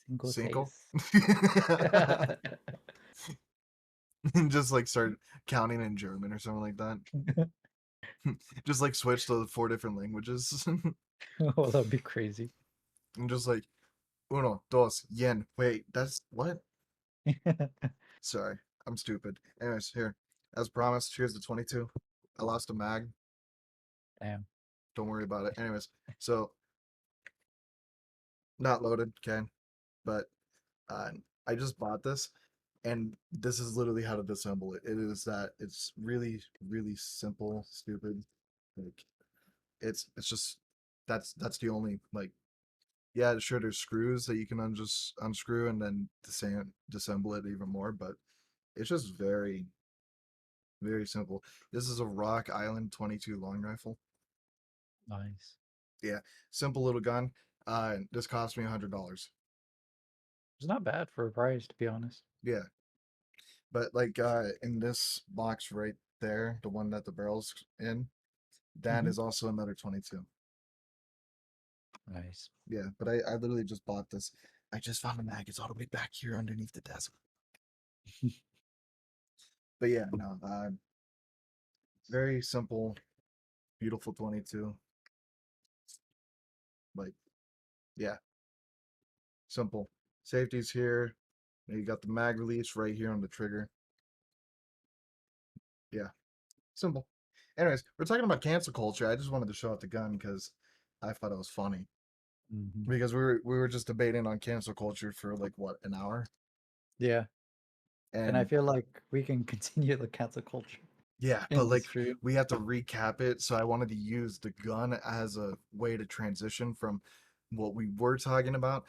Cinco Cinco. seis. And just like start counting in German or something like that. Just like switch to 4 different languages. Oh, that'd be crazy. And just like uno, dos, yen. Wait, that's what? Sorry, I'm stupid. Anyways, here. As promised, here's the 22. I lost a mag. Damn. Don't worry about it. Anyways, so not loaded, okay? But uh, I just bought this, and this is literally how to disassemble it. It is that it's really, really simple, stupid. Like it's just that's the only like yeah, sure there's screws that you can just unscrew and then disassemble it even more, but it's just very, very simple. This is a Rock Island 22 long rifle. Nice. Yeah, simple little gun. This cost me $100. It's not bad for a price, to be honest. Yeah, but like in this box right there, the one that the barrel's in, that Hmm. is also another 22. Nice. Yeah, but I literally just bought this. I just found a mag. It's all the way back here underneath the desk. But yeah, no, very simple, beautiful 22. Like, yeah, simple. Safety's here. You got the mag release right here on the trigger. Yeah, simple. Anyways, we're talking about cancel culture. I just wanted to show out the gun because I thought it was funny. Hmm. Because we were just debating on cancel culture for like what, an hour? Yeah. And I And feel like we can continue the cancel culture yeah, but like industry. we have to recap it. So I wanted to use the gun as a way to transition from what we were talking about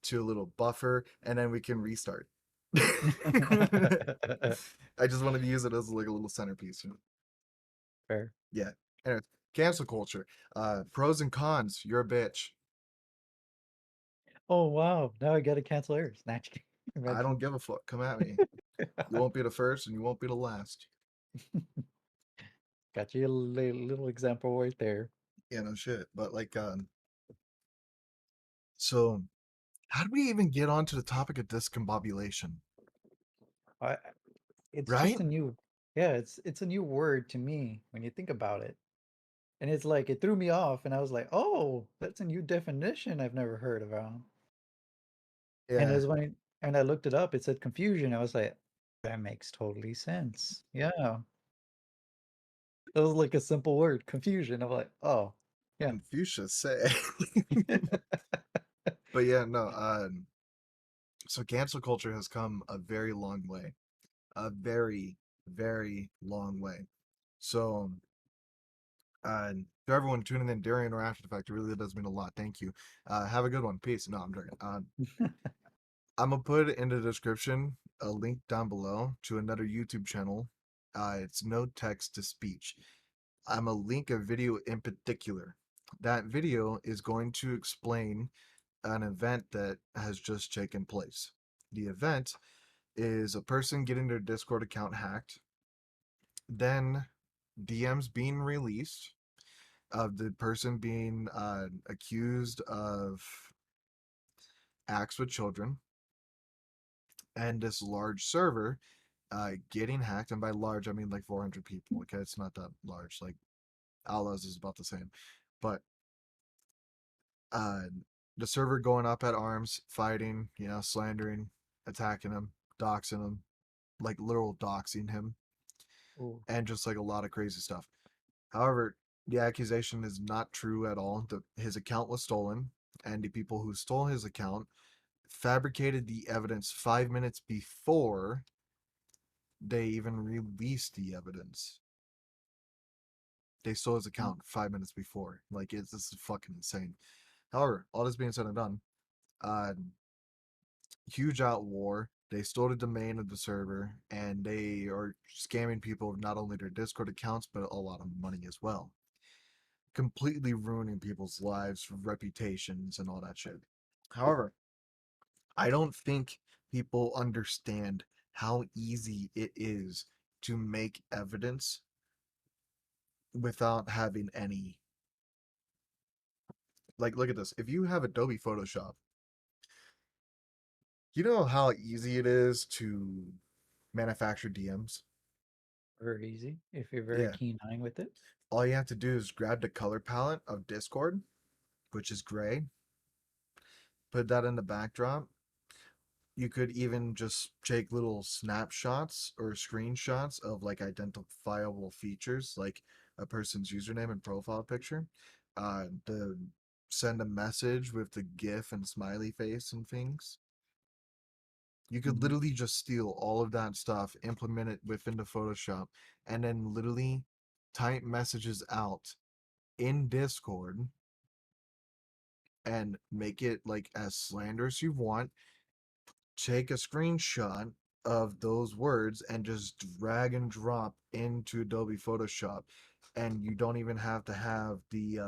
to a little buffer, and then we can restart. I just wanted to use it as like a little centerpiece. Fair. Yeah. Anyways, cancel culture. Pros and cons. You're a bitch. Oh wow! Now I gotta cancel errors. Naturally. I don't Imagine. give a fuck. Come at me. You won't be the first, and you won't be the last. Got you a little example right there. Yeah, no shit. But like, so how did we even get onto the topic of discombobulation? I it's Right? just a new yeah, it's a new word to me when you think about it. And it's like it threw me off and I was like, "Oh, that's a new definition I've never heard about." And Yeah. as when and I looked it up, it said confusion. I was like, "That makes totally sense." Yeah. It was like a simple word, confusion. I'm like, "Oh, yeah." Confucius say. But yeah, no. So cancel culture has come a very long way, a very, very long way. So, to everyone tuning in during or after the fact, it really does mean a lot. Thank you. Have a good one. Peace. No, I'm joking. I'm gonna put in the description a link down below to another YouTube channel. It's no text to speech. I'm gonna link a video in particular. That video is going to explain an event that has just taken place. The event is a person getting their Discord account hacked, then DMs being released of the person being accused of acts with children, and this large server getting hacked. And by large, I mean like 400 people. Okay, it's not that large. Like Outlawz is about the same, but uh, the server going up at arms, fighting, slandering, attacking him, doxing him, like literal doxing him, Ooh. and just like a lot of crazy stuff. However, the accusation is not true at all. His account was stolen, and the people who stole his account fabricated the evidence 5 minutes before they even released the evidence. They stole his account 5 minutes before. Like, this is fucking insane. However, all this being said and done, uh, huge out war. They stole the domain of the server, and they are scamming people of not only their Discord accounts but a lot of money as well, completely ruining people's lives, reputations, and all that shit. However, I don't think people understand how easy it is to make evidence without having any. Like, look at this. If you have Adobe Photoshop You know how easy it is to manufacture DMs? Very easy if you're very Yeah. keen-eyed with it. All you have to do is grab the color palette of Discord, which is gray, put that in the backdrop. You could even just take little snapshots or screenshots of like identifiable features, like a person's username and profile picture, to send a message with the GIF and smiley face and things. You could Mhm, literally just steal all of that stuff, implement it within the Photoshop, and then literally type messages out in Discord and make it like as slanderous you want. Take a screenshot of those words and just drag and drop into Adobe Photoshop, and you don't even have to have the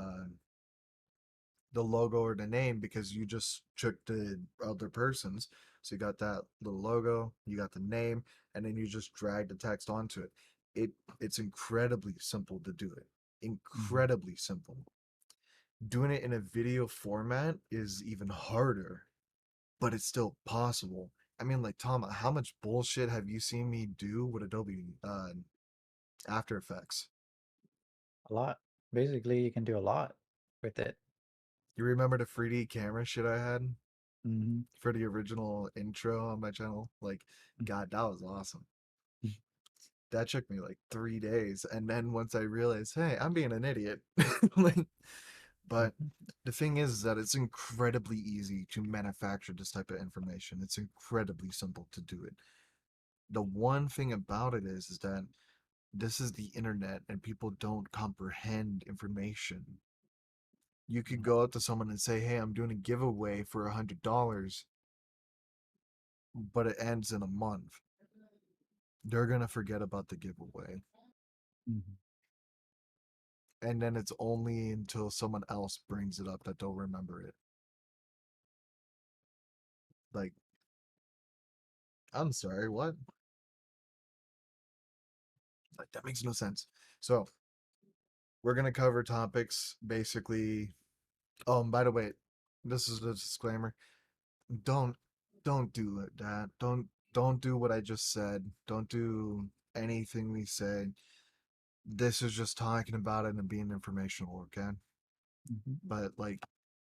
logo or the name because you just took the other person's. So you got that little logo, you got the name, and then you just drag the text onto it. It's incredibly simple to do it. mhm. Incredibly simple. Doing it in a video format is even harder, but it's still possible. I mean, like Tom, how much bullshit have you seen me do with Adobe After Effects? A lot. Basically, you can do a lot with it. You remember the 3D camera shit I had Mhm, for the original intro on my channel? Like, mhm, God, that was awesome. That took me like 3 days, and then once I realized, hey, I'm being an idiot, like, but mhm, the thing is that it's incredibly easy to manufacture this type of information. It's incredibly simple to do it. The one thing about it is that this is the internet and people don't comprehend information. You could mhm, go up to someone and say, hey, I'm doing a giveaway for $100, but it ends in a month. They're going to forget about the giveaway. mhm. And then it's only until someone else brings it up that they'll remember it. Like, I'm sorry, what? Like, that makes no sense. So, we're going to cover topics basically. Oh, and by the way, this is a disclaimer. don't don't do that. Don't do what I just said. Don't do anything we say. This is just talking about it and being informational, okay? Mhm. But like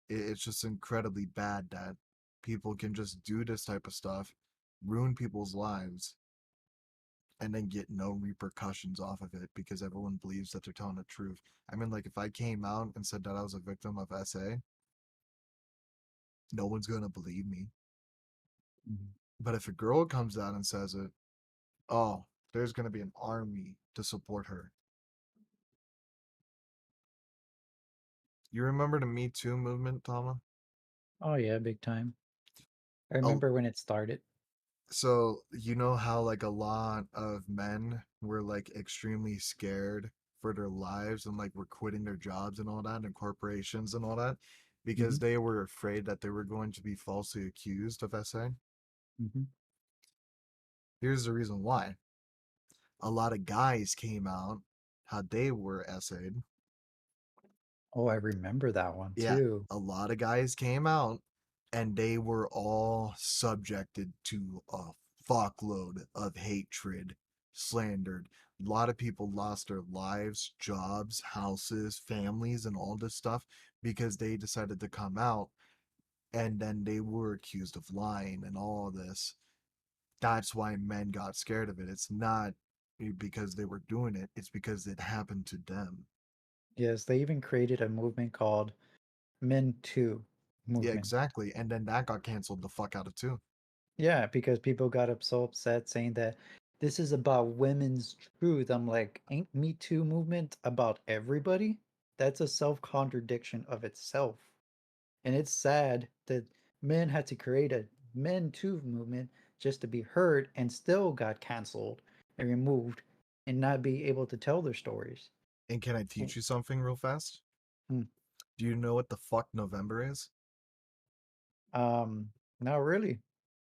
it's just incredibly bad that people can just do this type of stuff, ruin people's lives, and then get no repercussions off of it because everyone believes that they're telling the truth. I mean, like if I came out and said that I was a victim of SA, no one's gonna believe me. Mhm. But if a girl comes out and says it, oh, there's going to be an army to support her. You remember the Me Too movement, Tama? Oh yeah, big time. I Oh, remember when it started. so you know how like a lot of men were like extremely scared for their lives and like were quitting their jobs and all that and corporations and all that because Mhm, they were afraid that they were going to be falsely accused of SA. mhm. Here's the reason why. A lot of guys came out how they were SA'd. Oh, I remember that one Yeah, too. a lot of guys came out and they were all subjected to a fuckload of hatred, slandered. A lot of people lost their lives, jobs, houses, families, and all this stuff because they decided to come out and then they were accused of lying and all this. That's why men got scared of it. It's not because they were doing it, it's because it happened to them. Yes, they even created a movement called Men Too Yeah, movement. exactly. And then that got canceled the fuck out of too. Yeah, because people got so upset saying that this is about women's truth. I'm like, ain't Me Too movement about everybody? That's a self-contradiction of itself. And it's sad that men had to create a Men Too movement just to be heard and still got canceled and removed and not be able to tell their stories. And can I teach you something real fast? Hmm. Do you know what the fuck November is? Um, Not really.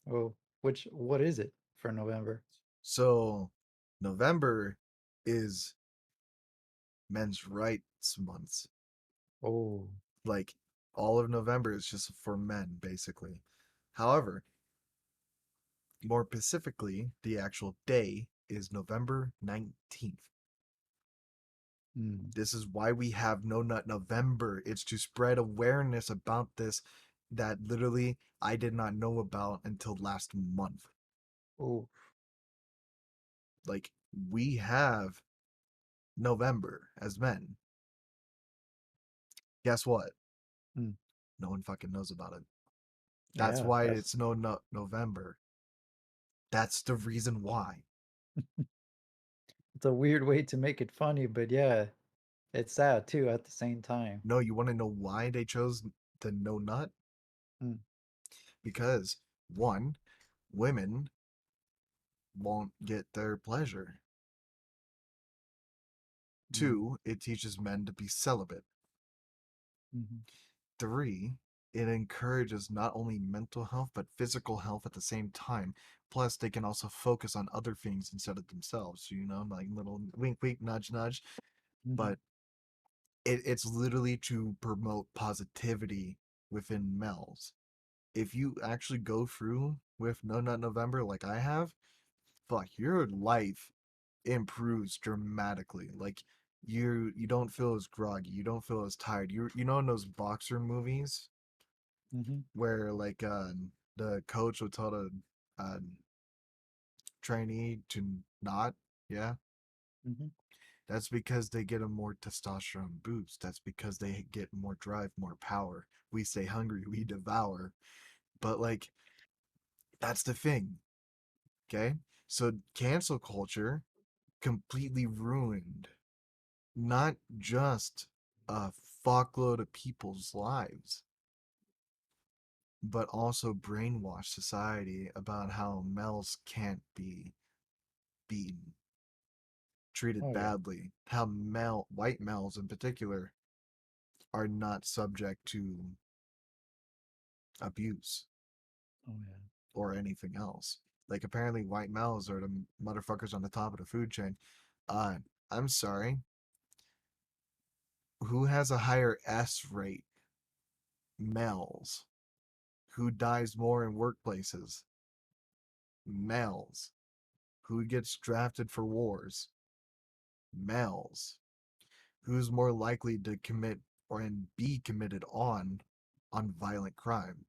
Oh, what is it for November? So, November is men's rights month. Oh, Like, all of November is just for men, basically. However, More specifically, the actual day is November 19th. Mm. This is why we have No Nut November. It's to spread awareness about this that literally I did not know about until last month. Oh. Like, we have November as men. Guess what? Mm. No one fucking knows about it. That's Yeah, why that's it's No Nut November. That's the reason why. it's a weird way to make it funny, but yeah, it's sad too at the same time. No, you want to know why they chose the No Nut? Mm. Because, one, women won't get their pleasure. Mm. Two, it teaches men to be celibate. Hmm. Three, it encourages not only mental health but physical health at the same time. Plus, they can also focus on other things instead of themselves. Like little wink, wink, nudge, nudge. Hmm. But it's literally to promote positivity within males. If you actually go through with No Nut November like I have, fuck, your life improves dramatically. Like you don't feel as groggy, you don't feel as tired. You know in those boxer movies Hmm. where the coach would tell the uh, trainee to not, yeah, Hmm. that's because they get a more testosterone boost. That's because they get more drive, more power. We stay hungry, we devour. But like that's the thing, okay? So cancel culture completely ruined not just a fuckload of people's lives, but also brainwash society about how males can't be beaten, treated Oh yeah. badly, how white males in particular are not subject to abuse Oh yeah. or anything else. Like apparently white males are the motherfuckers on the top of the food chain. Uh, I'm sorry. Who has a higher S rate? Males. Who dies more in workplaces? Males. Who gets drafted for wars? Males. Who's more likely to commit or and be committed on violent crime?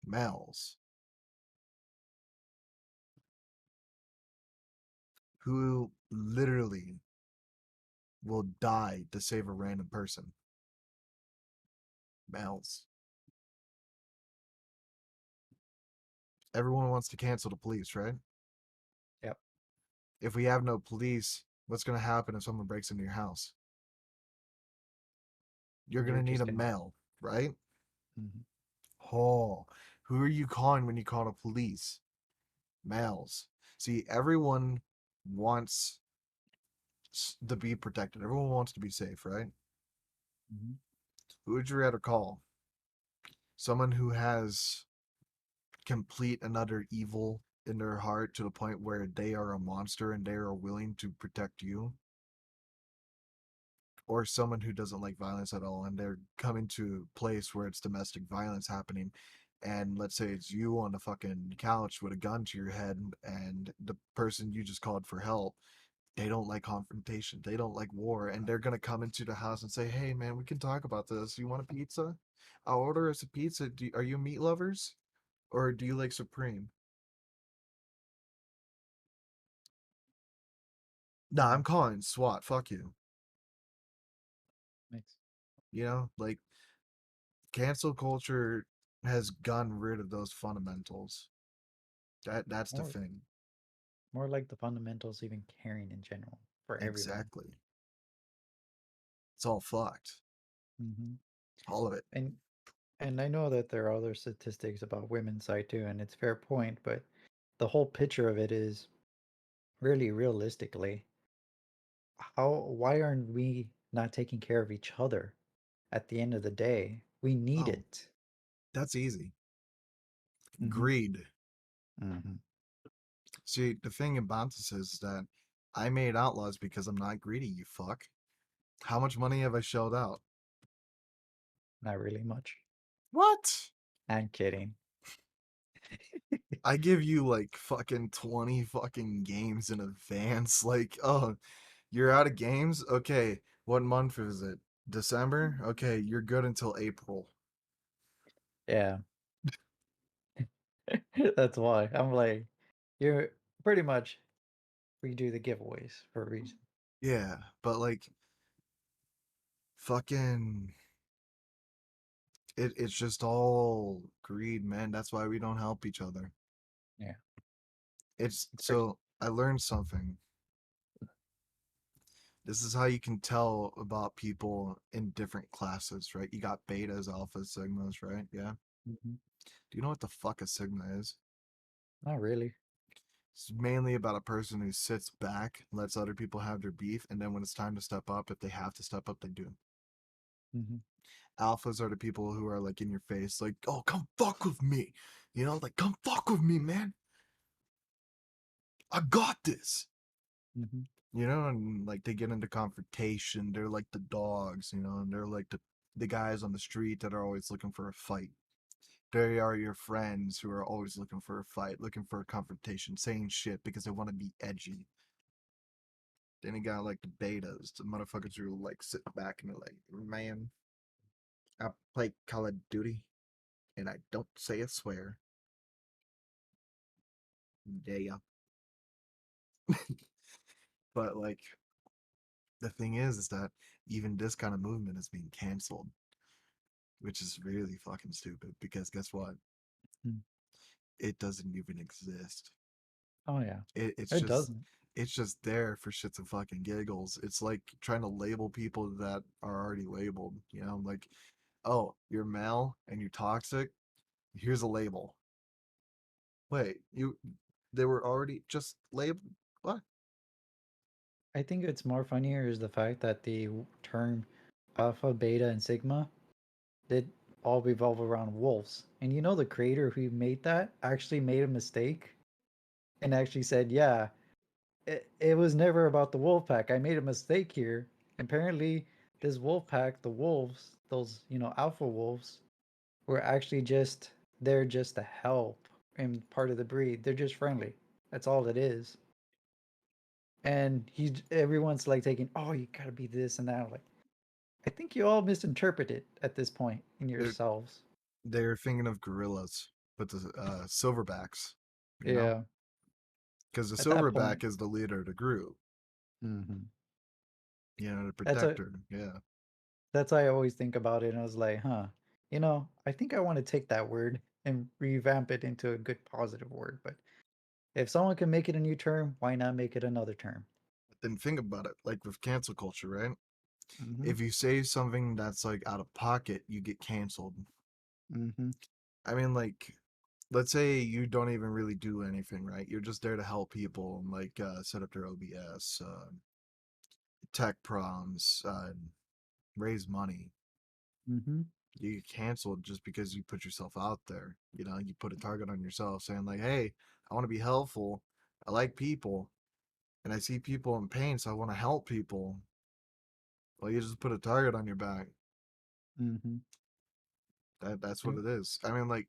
Males. Who literally will die to save a random person? Males. Everyone wants to cancel the police, right? Yep. If we have no police, what's going to happen if someone breaks into your house? You're going You're to need just a gonna. male, right? Hmm. Oh, who are you calling when you call the police? Males. See, everyone wants to be protected. Everyone wants to be safe, right? Hmm. Who would you rather call? Someone who has complete and utter evil in their heart to the point where they are a monster and they are willing to protect you? Or someone who doesn't like violence at all and they're coming to a place where it's domestic violence happening and let's say it's you on the fucking couch with a gun to your head and the person you just called for help, they don't like confrontation, they don't like war, and they're gonna come into the house and say, hey man, we can talk about this, you want a pizza? I'll order us a pizza. Are you meat lovers or do you like supreme? Nah, I'm Hmm. calling SWAT, fuck you. Nice. Like cancel culture has gotten rid of those fundamentals. That's the More, thing. more like the fundamentals, even caring in general for everyone. Exactly. It's all fucked. Hmm. All of it. And and I know that there are other statistics about women's side too, and it's fair point, but the whole picture of it is really realistically, why aren't we not taking care of each other at the end of the day? We need Oh, it. that's easy. Hmm. Greed. Hmm. See, the thing about this is that I made Outlaws because I'm not greedy, you fuck. How much money have I shelled out? Not really much. What? I'm kidding. I give you like fucking 20 fucking games in advance. Like, oh, you're out of games? Okay, what month is it? December? Okay, you're good until April. Yeah, that's why I'm like, you're pretty much we do the giveaways for a reason. Yeah, but like fucking it's just all greed, man. That's why we don't help each other. Yeah, It's it's pretty. so I learned something. This is how you can tell about people in different classes, right? You got betas, alphas, sigmas, right? Yeah. Hmm. Do you know what the fuck a sigma is? Not really. It's mainly about a person who sits back, lets other people have their beef, and then when it's time to step up, if they have to step up, they do. Hmm. Alphas are the people who are like in your face, like, oh, come fuck with me. You know, like, come fuck with me, man. I got this. Hmm. You know, and like they get into confrontation. They're like the dogs, you know, and they're like the guys on the street that are always looking for a fight. They are your friends who are always looking for a fight, looking for a confrontation, saying shit because they want to be edgy. Then you got like the betas, the motherfuckers who like sit back and they're like, man, I play Call of Duty and I don't say a swear. Yeah. But like the thing is that even this kind of movement is being canceled, which is really fucking stupid because guess what? Mm. It doesn't even exist. Oh yeah, It's it just doesn't. it's just there for shits and fucking giggles. It's like trying to label people that are already labeled, you know, like, oh, you're male and you're toxic. Here's a label. Wait, they were already just labeled? What? I think it's more funnier is the fact that the term alpha, beta, and sigma did all revolve around wolves. And you know the creator who made that actually made a mistake and actually said, "Yeah, it was never about the wolf pack. I made a mistake here. Apparently, this wolf pack, the wolves, those alpha wolves, were actually just they're just a help and part of the breed. They're just friendly. That's all it is." And everyone's like taking, "Oh, you gotta be this and that." I'm like, I think you all misinterpret it at this point in They're yourselves. they're thinking of gorillas, but the silverbacks, you know, Yeah, because the at that point. silverback is the leader of the group, Hmm. you know, the That's a protector. Yeah, that's how I always think about it. And I was like, huh, I think I want to take that word and revamp it into a good positive word. But if someone can make it a new term, why not make it another term? but then think about it, like with cancel culture, right? Hmm. If you say something that's like out of pocket, you get canceled. Hmm. I mean, like, let's say you don't even really do anything, right? You're just there to help people and like set up their OBS, tech proms, raise money. Hmm. You get canceled just because you put yourself out there. You know, you put a target on yourself saying, like, hey, I want to be helpful. I like people and I see people in pain, so I want to help people. Well, you just put a target on your back. Hmm. That's what it is. I mean, like,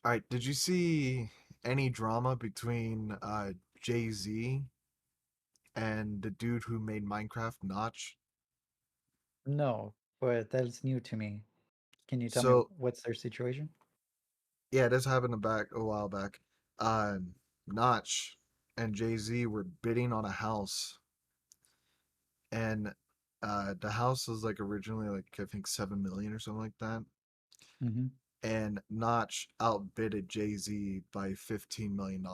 all right, did you see any drama between Jay-Z and the dude who made Minecraft, Notch? No, but that's new to me. Can you tell me So what's their situation? yeah, this happened a while back. Notch and Jay Z were bidding on a house, and the house was like originally like I think 7 million or something like that, Hmm. and Notch outbidded Jay Z by $15 million,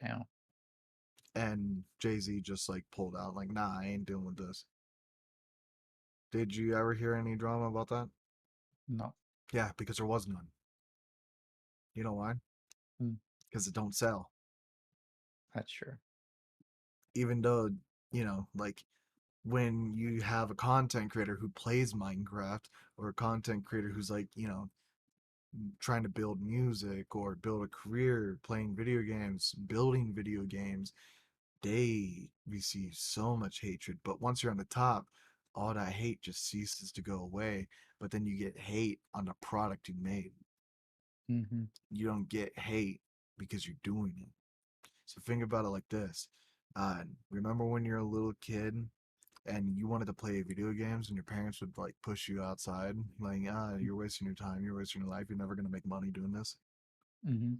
Damn. and Jay Z just like pulled out like, nah, I ain't dealing with this. Did you ever hear any drama about that? No. Yeah, because there was none. You know why? Mm, Because it don't sell. that's true. Even though, like when you have a content creator who plays Minecraft or a content creator who's like, trying to build music or build a career playing video games, building video games, they receive so much hatred. But once you're on the top, all that hate just ceases to go away. But then you get hate on the product you made. Mm-hmm. You don't get hate because you're doing it. So think about it like this. Remember when you're a little kid and you wanted to play video games and your parents would like push you outside, like, you're wasting your time, you're wasting your life, you're never gonna make money doing this. Mm-hmm.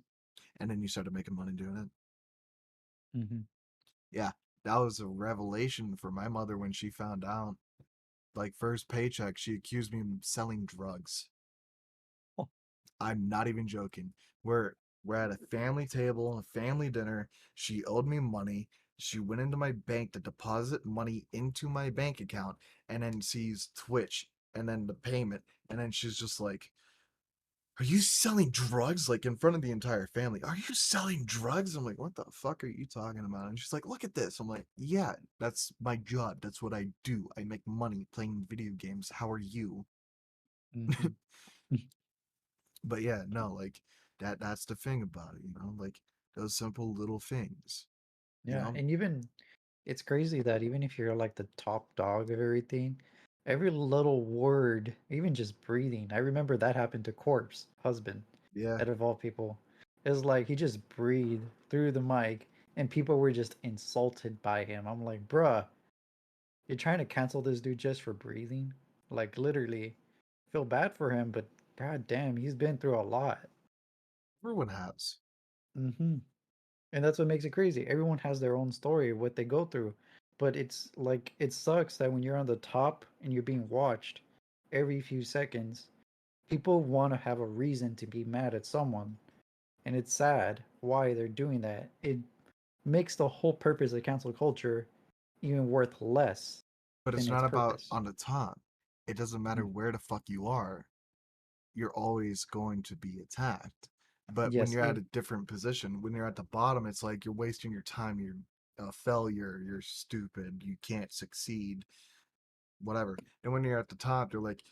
And then you started making money doing it. Mm-hmm. Yeah, that was a revelation for my mother when she found out. Like first paycheck, she accused me of selling drugs. Oh. I'm not even joking. We're at a family table, a family dinner. She owed me money. She went into my bank to deposit money into my bank account and then sees Twitch and then the payment. And then she's just like, are you selling drugs? Like in front of the entire family. Are you selling drugs? I'm like, what the fuck are you talking about? And she's like, look at this. I'm like, yeah, that's my job. That's what I do. I make money playing video games. How are you? Mm-hmm. But yeah, no, like that's the thing about it, like those simple little things, you Yeah, know? and even it's crazy that even if you're like the top dog of everything, every little word, even just breathing, I remember that happened to Corpse, husband, Yeah. out of all people. It's like he just breathed through the mic and people were just insulted by him. I'm like, bruh, you're trying to cancel this dude just for breathing? Like literally, feel bad for him, but god damn, he's been through a lot. Everyone has. Mm-hmm. And that's what makes it crazy. Everyone has their own story of what they go through. But it's like it sucks that when you're on the top and you're being watched every few seconds, people want to have a reason to be mad at someone. And it's sad why they're doing that. It makes the whole purpose of cancel culture even worth less But it's than its not about purpose. on the top. It doesn't matter Mm. where the fuck you are. You're always going to be attacked. But when Yes, you're at a different position, when you're at the bottom, it's like you're wasting your time. You're a failure. You're stupid. You can't succeed. Whatever. And when you're at the top, they're like,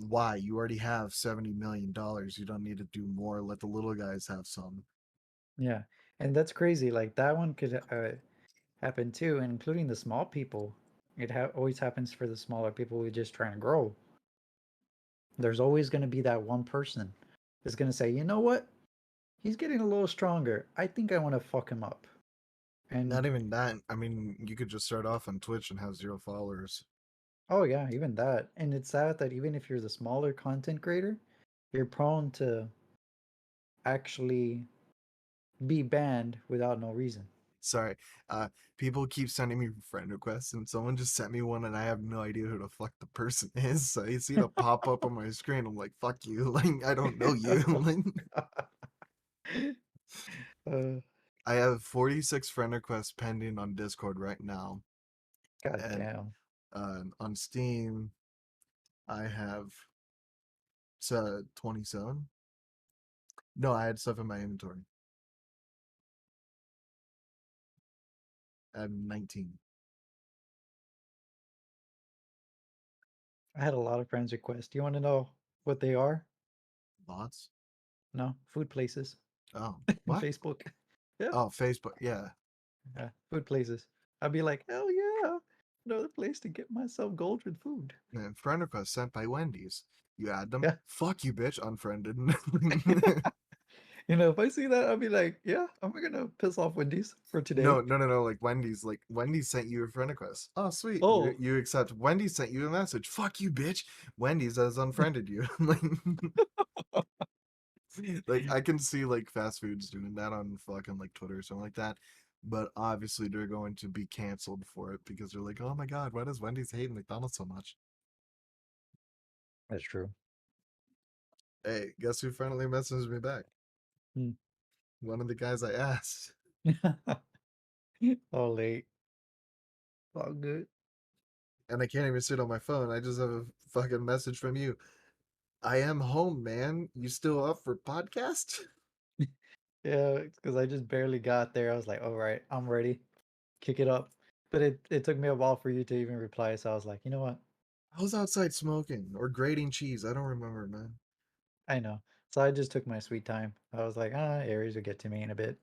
why? You already have $70 million. You don't need to do more. Let the little guys have some. yeah. And that's crazy. Like that one could happen too, and including the small people. It always happens for the smaller people who are just trying to grow. There's always going to be that one person that's going to say, you know what? He's getting a little stronger. I think I want to fuck him up. Not And even that. I mean, you could just start off on Twitch and have 0 followers. oh, yeah, even that. And it's sad that even if you're the smaller content creator, you're prone to actually be banned without no reason. Sorry. Uh, People keep sending me friend requests, and someone just sent me one, and I have no idea who the fuck the person is. So I see it pop up on my screen. I'm like, fuck you. Like, I don't know you. Like, uh, I have 46 friend requests pending on Discord right now, God and damn. on Steam, I have 27. No, I had stuff in my inventory. I have 19. I had a lot of friends request. Do you want to know what they are? Bots? No, food places. Oh, what? Facebook. Yeah, Oh, Facebook. Yeah. food places. I'd be like, hell yeah, another place to get myself gold with food. Man, friend request sent by Wendy's. You add them. Yeah. Fuck you, bitch. Unfriended. If I see that, I'll be like, yeah, I'm gonna piss off Wendy's for No, today. no, no, no. Like Wendy's sent you a friend request. Oh, sweet. You Oh, you accept. Wendy's sent you a message. Fuck you, bitch. Wendy's has unfriended you. Like I can see like fast foods doing that on fucking like Twitter or something like that. But obviously they're going to be canceled for it because they're like, oh my god, why does Wendy's hate McDonald's so much? that's true. Hey, guess who finally messaged me back? Hmm. One of the guys I asked. All late. All good. And I can't even sit on my phone. I just have a fucking message from you. I am home, man. You still up for podcast? Yeah, because I just barely got there. I was like, all right, I'm ready. Kick it up. But it took me a while for you to even reply. So I was like, you know what? I was outside smoking or grating cheese. I don't remember, man. I know. So I just took my sweet time. I was like, Aries will get to me in a bit.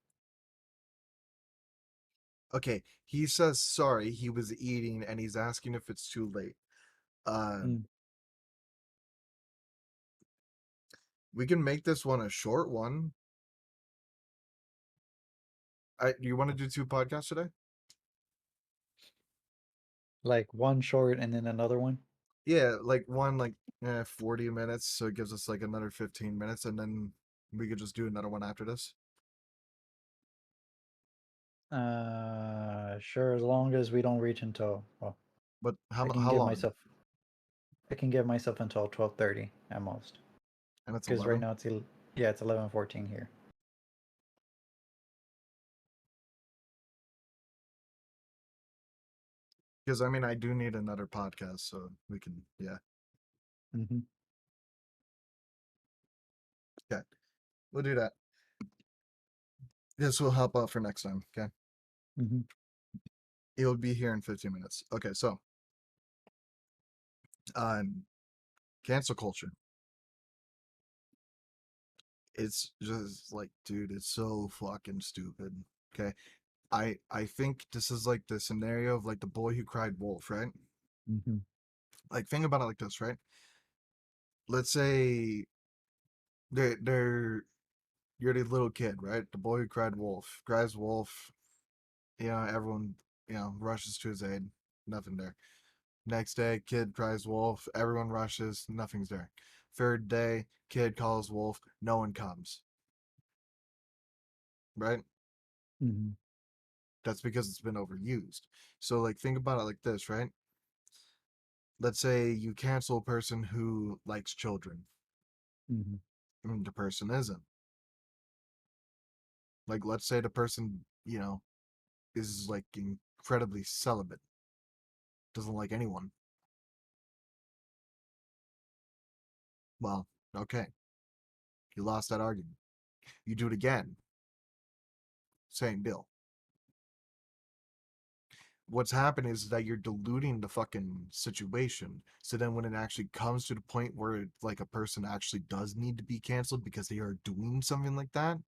Okay, he says sorry. He was eating and he's asking if it's too late. Um, Mm. We can make this one a short one. You want to do 2 podcasts today? Like one short and then another one. Yeah, like one 40 minutes, so it gives us like another 15 minutes, and then we could just do another one after this. Sure, as long as we don't reach until, well, But I can how give long? myself I can give myself until 12:30 at most. And it's Because right 11. now yeah, it's 11:14 here. Because I mean, I do need another podcast, so we can, yeah. Mm-hmm. Okay, we'll do that. This will help out for next time. Okay, Mm-hmm. it'll be here in 15 minutes. Okay, so um, cancel culture. It's just like, dude, it's so fucking stupid. Okay, I think this is like the scenario of like the boy who cried wolf, right? Mm-hmm. Like, think about it like this, right? Let's say they're you're the little kid, right? The boy who cried wolf cries wolf. Everyone rushes to his aid. Nothing there. Next day, kid cries wolf. Everyone rushes. Nothing's there. Third day, kid calls wolf. No one comes. Right? Mm-hmm. That's because it's been overused. So, like, think about it like this, right? Let's say you cancel a person who likes children, Mm-hmm. and the person isn't. Like, let's say the person, is like incredibly celibate, doesn't like anyone. Well, okay, you lost that argument. You do it again, same deal. What's happened is that you're diluting the fucking situation. So then when it actually comes to the point where like a person actually does need to be canceled because they are doing something like that,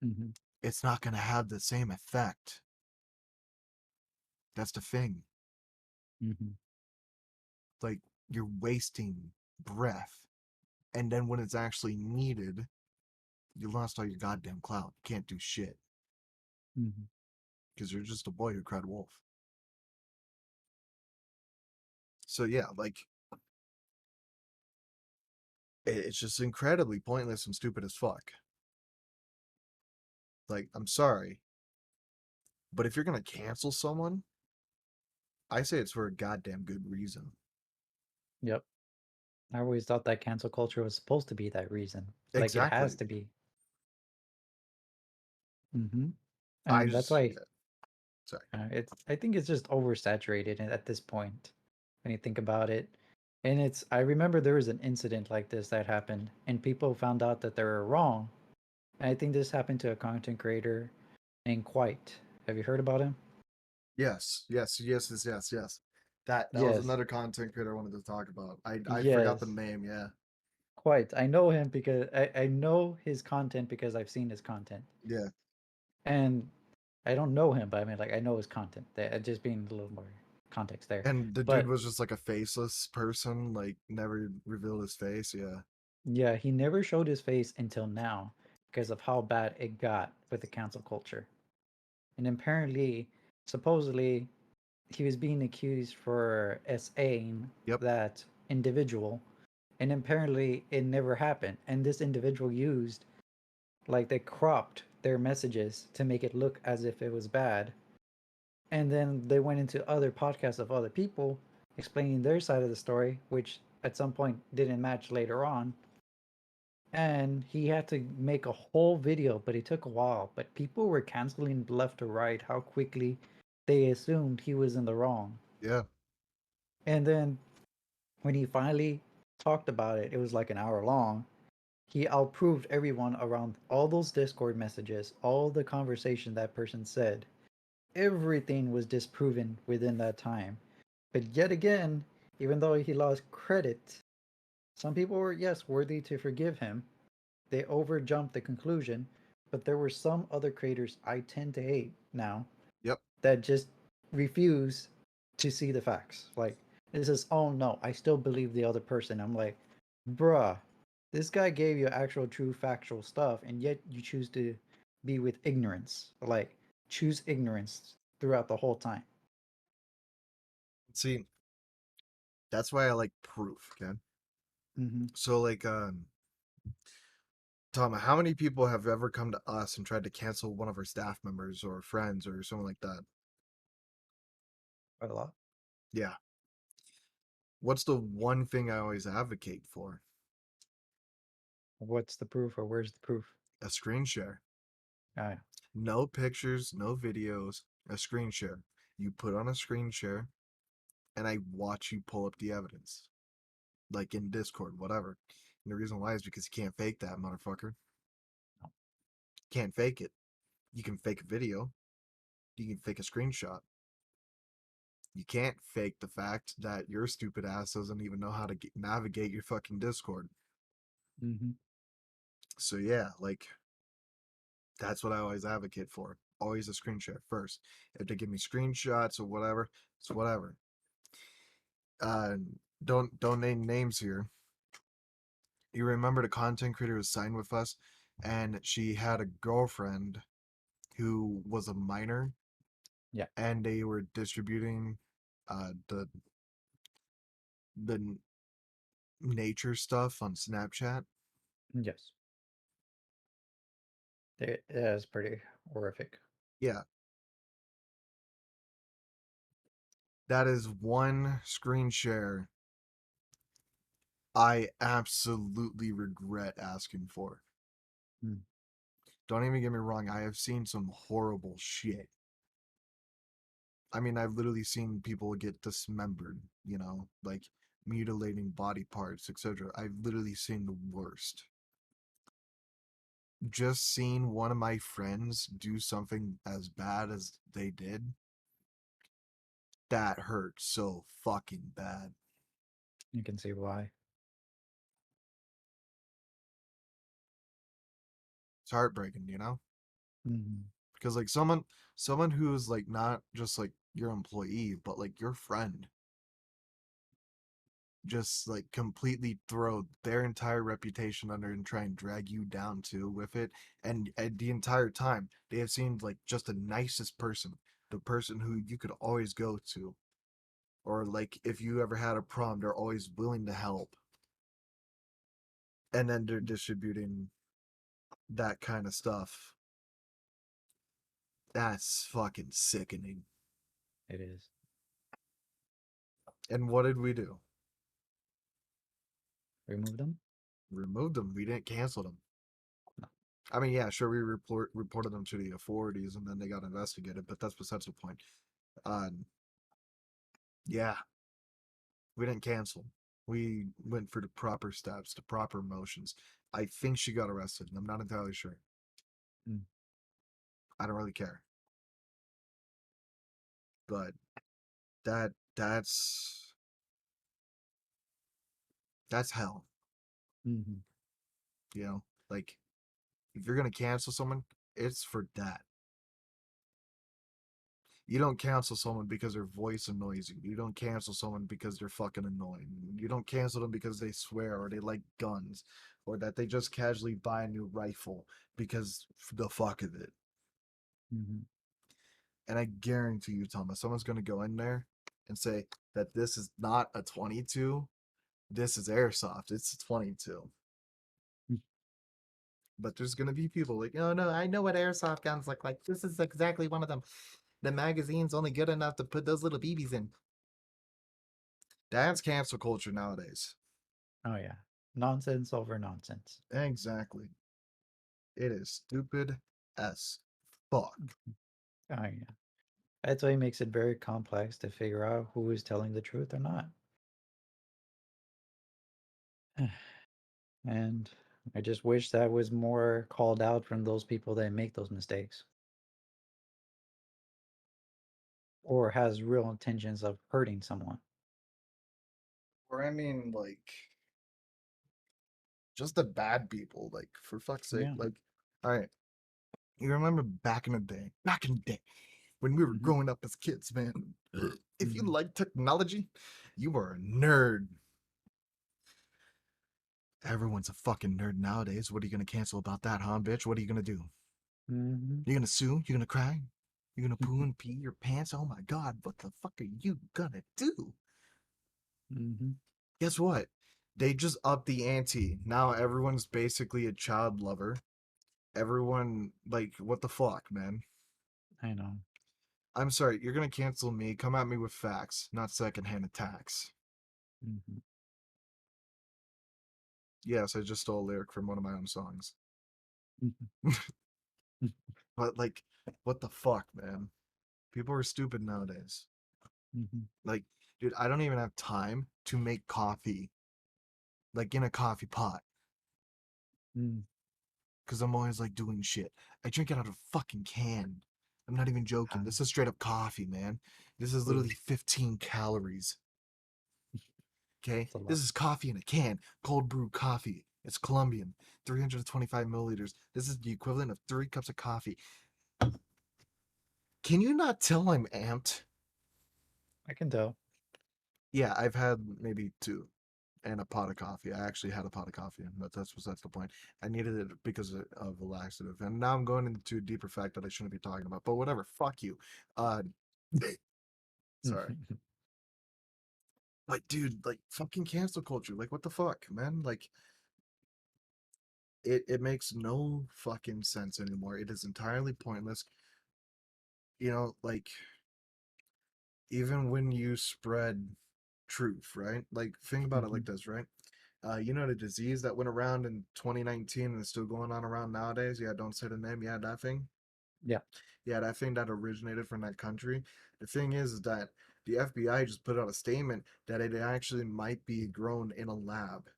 Mm-hmm. it's not going to have the same effect. That's the thing. Mm-hmm. Like, you're wasting breath. And then when it's actually needed, you lost all your goddamn clout. You can't do shit Mm-hmm. because you're just a boy who cried wolf. So yeah, like, it's just incredibly pointless and stupid as fuck. Like, I'm sorry, but if you're gonna cancel someone, I say it's for a goddamn good reason. Yep. I always thought that cancel culture was supposed to be that reason. Like it has Exactly. to be. Mm-hmm. I And that's just, why yeah, sorry. it's. I think it's just oversaturated at this point when you think about it. And it's. I remember there was an incident like this that happened, and people found out that they were wrong. And I think this happened to a content creator named Quite. Have you heard about him? Yes, yes, yes, yes, yes, yes. That was Yes. another content creator I wanted to talk about. I forgot the Yes. name. Yeah, Quite. I know him because I know his content because I've seen his content. yeah. And I don't know him, but I mean, like, I know his content. Just being a little more context there. And the dude But was just like a faceless person, like never revealed his face. Yeah, yeah, he never showed his face until now because of how bad it got with the cancel culture. And apparently, supposedly, he was being accused for SAing yep, that individual. And apparently, it never happened. And this individual used, like, they cropped their messages to make it look as if it was bad. And then they went into other podcasts of other people explaining their side of the story, which at some point didn't match later on. And he had to make a whole video, but it took a while. But people were canceling left or right how quickly they assumed he was in the wrong. yeah, And then when he finally talked about it, it was like an hour long. He outproved everyone around all those Discord messages, all the conversation that person said. Everything was disproven within that time. But yet again, even though he lost credit, some people were, yes, worthy to forgive him. They overjumped the conclusion, but there were some other creators I tend to hate now yep. that just refuse to see the facts. Like, this is, oh no, I still believe the other person. I'm like, bruh. This guy gave you actual, true, factual stuff, and yet you choose to be with ignorance. Like, choose ignorance throughout the whole time. See, that's why I like proof, okay? Mm-hmm. So like Tom, how many people have ever come to us and tried to cancel one of our staff members or friends or something like that? Quite a lot. Yeah. What's the one thing I always advocate for? What's the proof, or where's the proof? A screen share. Ah, No pictures, no videos, a screen share. You put on a screen share and I watch you pull up the evidence. Like in Discord, whatever. And the reason why is because you can't fake that, motherfucker. no. Can't fake it. You can fake a video. You can fake a screenshot. You can't fake the fact that your stupid ass doesn't even know how to navigate your fucking Discord. Mm-hmm. So yeah, like that's what I always advocate for. Always a screen share first. If they give me screenshots or whatever, it's whatever. Uh, don't name names here. You remember the content creator who signed with us, and she had a girlfriend who was a minor, Yeah. and they were distributing the nature stuff on Snapchat. Yes. It is pretty horrific. Yeah, that is one screen share I absolutely regret asking for. Mm. Don't even get me wrong, I have seen some horrible shit. I mean, I've literally seen people get dismembered, like mutilating body parts, etc. I've literally seen the worst. Just seeing one of my friends do something as bad as they did, that hurt so fucking bad. You can see why. It's heartbreaking. Mm-hmm. Because like someone who's like not just like your employee, but like your friend, just like completely throw their entire reputation under and try and drag you down too with it. And the entire time they have seemed like just the nicest person, the person who you could always go to, or like if you ever had a problem, they're always willing to help. And then they're distributing that kind of stuff. That's fucking sickening. It is. And what did we do? Remove them? Removed them. We didn't cancel them. No. I mean, yeah, sure, we reported them to the authorities, and then they got investigated. But that's besides the point. Uh, yeah, we didn't cancel. We went for the proper steps, the proper motions. I think she got arrested. I'm not entirely sure. Mm. I don't really care. But that's hell. Mm-hmm. You know, like if you're gonna cancel someone, it's for that. You don't cancel someone because their voice annoys you. You don't cancel someone because they're fucking annoying. You don't cancel them because they swear or they like guns or that they just casually buy a new rifle because the fuck of it. Mm-hmm. And I guarantee you, Thomas, someone's going to go in there and say that this is not a 22. This is airsoft. It's a 22. But there's going to be people like, oh no, I know what airsoft guns look like. This is exactly one of them. The magazine's only good enough to put those little BBs in. That's cancel culture nowadays. Oh yeah. Nonsense over nonsense. Exactly. It is stupid as fuck. Oh yeah. That's why it makes it very complex to figure out who is telling the truth or not. And I just wish that was more called out from those people that make those mistakes or has real intentions of hurting someone. Or I mean, like, just the bad people. Like, for fuck's sake. Yeah. Like, all right. You remember back in the day, when we were Hmm. growing up as kids, man. If you Hmm. like technology, you were a nerd. Everyone's a fucking nerd nowadays. What are you gonna cancel about that, huh, bitch? What are you gonna do? Mm-hmm. You gonna sue? You gonna cry? You gonna poo and pee your pants? Oh my god, what the fuck are you gonna do? Mm-hmm. Guess what? They just upped the ante. Now everyone's basically a child lover. Everyone, like, what the fuck, man? I know. I'm sorry, you're gonna cancel me. Come at me with facts, not secondhand attacks. Mm-hmm. Yes, I just stole a lyric from one of my own songs. Mm-hmm. But, like, what the fuck, man? People are stupid nowadays. Mm-hmm. Like, dude, I don't even have time to make coffee, like, in a coffee pot, Mm-hmm. because I'm always, like, doing shit. I drink it out of a fucking can. I'm not even joking. Ah, This is straight up coffee, man. This is ooh, literally 15 calories. Okay? it's a This lot. is coffee in a can, cold brew coffee. It's Colombian, 325 milliliters. This is the equivalent of 3 cups of coffee. Can you not tell I'm amped? I can tell. Yeah, I've had maybe two and a pot of coffee. I actually had a pot of coffee, and that's the point. I needed it because of a laxative, and now I'm going into a deeper fact that I shouldn't be talking about. But whatever, fuck you. Uh, sorry, but dude, like fucking cancel culture, like what the fuck, man? Like it makes no fucking sense anymore. It is entirely pointless. Like even when you spread truth, right? Like think about it Mm-hmm. like this, right? The disease that went around in 2019 and is still going on around nowadays? Yeah, don't say the name. Yeah, that thing. Yeah, Yeah, that thing that originated from that country. The thing is that the FBI just put out a statement that it actually might be grown in a lab.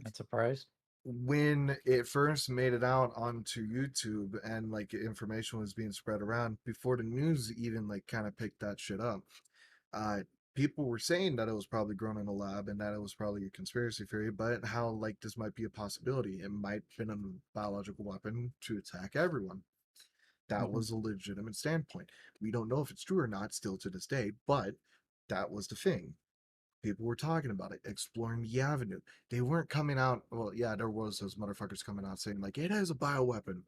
not surprised. When it first made it out onto YouTube and like information was being spread around before the news even like kind of picked that shit up, uh people were saying that it was probably grown in a lab and that it was probably a conspiracy theory, but how like this might be a possibility. It might have been a biological weapon to attack everyone. That Mm-hmm. was a legitimate standpoint. We don't know if it's true or not still to this day, but that was the thing. People were talking about it, exploring the avenue. They weren't coming out. Well, yeah, there was those motherfuckers coming out saying like it is a bioweapon,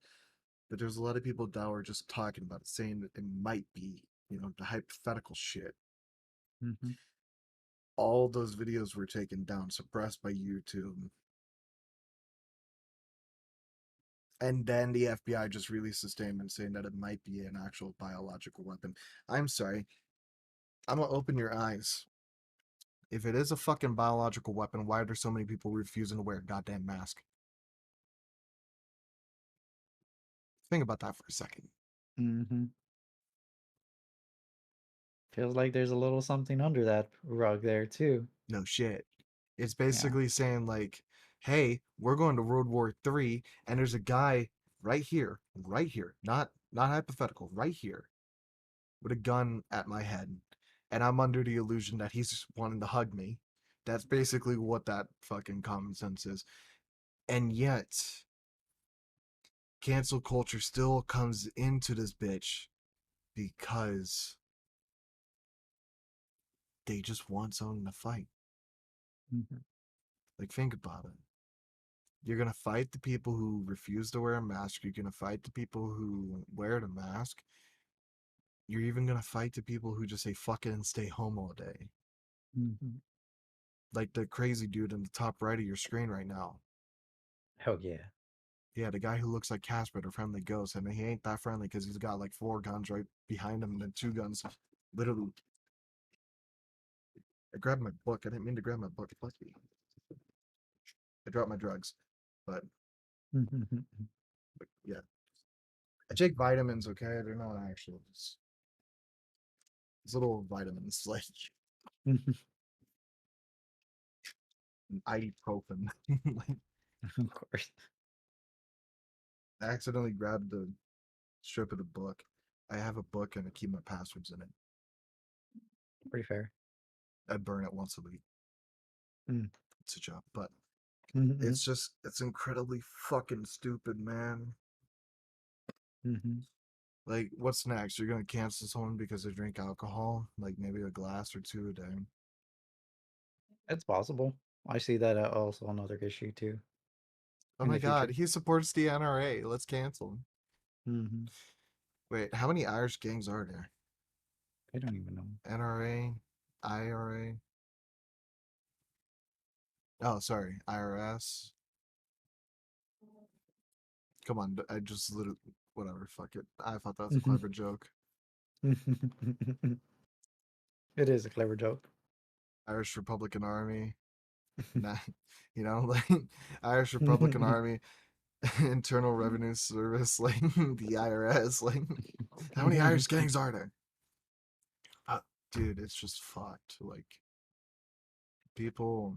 but there's a lot of people that were just talking about it, saying that it might be, the hypothetical shit. Mm-hmm. All those videos were taken down, suppressed by YouTube. And then the FBI just released a statement saying that it might be an actual biological weapon. I'm sorry. I'm gonna open your eyes. If it is a fucking biological weapon, why are there so many people refusing to wear a goddamn mask? Think about that for a second. Mm-hmm. Feels like there's a little something under that rug there too. No shit. It's Yeah. basically saying like, hey, we're going to World War III, and there's a guy right here, not hypothetical, right here, with a gun at my head, and I'm under the illusion that he's just wanting to hug me. That's basically what that fucking common sense is. And yet, cancel culture still comes into this bitch because they just want someone to fight. Mm-hmm. Like, think about it. You're gonna fight the people who refuse to wear a mask. You're gonna fight the people who wear the mask. You're even gonna fight the people who just say fuck it and stay home all day. Mm-hmm. Like the crazy dude in the top right of your screen right now. Hell yeah. Yeah, the guy who looks like Casper, the friendly ghost. I mean, he ain't that friendly because he's got like 4 guns right behind him and then 2 guns. Literally, I grabbed my book. I didn't mean to grab my book. Lucky. I dropped my drugs. But, Mm-hmm. yeah. I take vitamins, okay? They're not actual. It's little vitamins like ibuprofen. Like, Of course. I accidentally grabbed the strip of the book. I have a book and I keep my passwords in it. Pretty fair. I burn it once a week. Mm. It's a job, but Mm-hmm. it's incredibly fucking stupid, man. Mm-hmm. Like, what's next? You're gonna cancel someone because they drink alcohol, like maybe a glass or two a day. It's possible. I see that also another issue too Oh in my the god, future. he supports the NRA. Let's cancel him. Hmm. Wait, how many Irish gangs are there? I don't even know. NRA, IRA. Oh, sorry, IRS. Come on, I just literally whatever. Fuck it. I thought that was a clever joke. It is a clever joke. Irish Republican Army. Nah, like Irish Republican Army, Internal Revenue Service, like the IRS. Like, how many Irish gangs are there? Uh, Dude, it's just fucked. Like, people,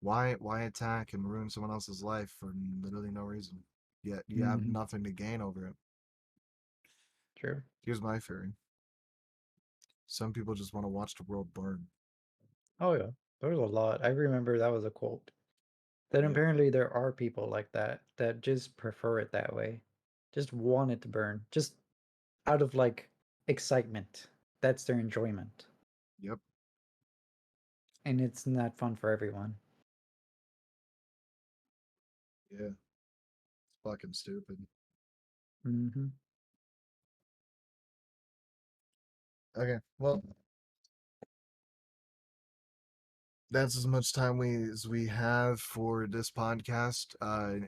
why attack and ruin someone else's life for literally no reason? Yet you have Hmm. nothing to gain over it. True. Here's my theory: some people just want to watch the world burn. Oh yeah, there's a lot. I remember that was a quote. Then Yep, apparently there are people like that that just prefer it that way, just want it to burn, just out of like excitement. That's their enjoyment, yep, and it's not fun for everyone. yeah. It's fucking stupid. Hmm. Okay, well, that's as much time as we have for this podcast.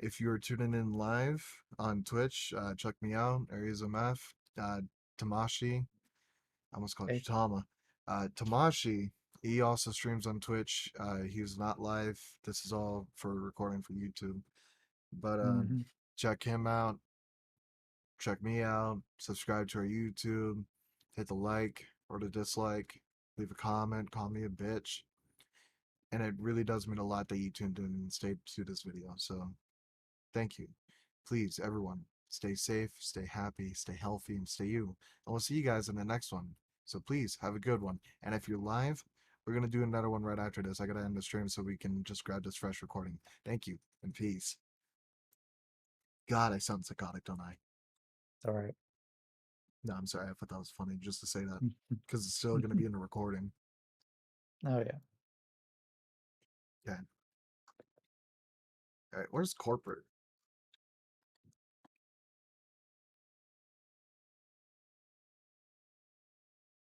If you are tuning in live on Twitch, check me out, AresMF, Tamashi. I almost called Okay. you Tama. Tamashi, he also streams on Twitch. He's not live. This is all for recording for YouTube. But Hmm. check him out. Check me out. Subscribe to our YouTube. Hit the like or the dislike. Leave a comment. Call me a bitch. And it really does mean a lot that you tuned in and stayed to this video. So thank you. Please, everyone, stay safe, stay happy, stay healthy, and stay you. And we'll see you guys in the next one. So please have a good one. And if you're live, we're gonna do another one right after this. I gotta end the stream so we can just grab this fresh recording. Thank you and peace. God, I sound psychotic, don't I? All right. No, I'm sorry. I thought that was funny just to say that because it's still gonna be in the recording. Oh yeah. Yeah. All right. Where's corporate?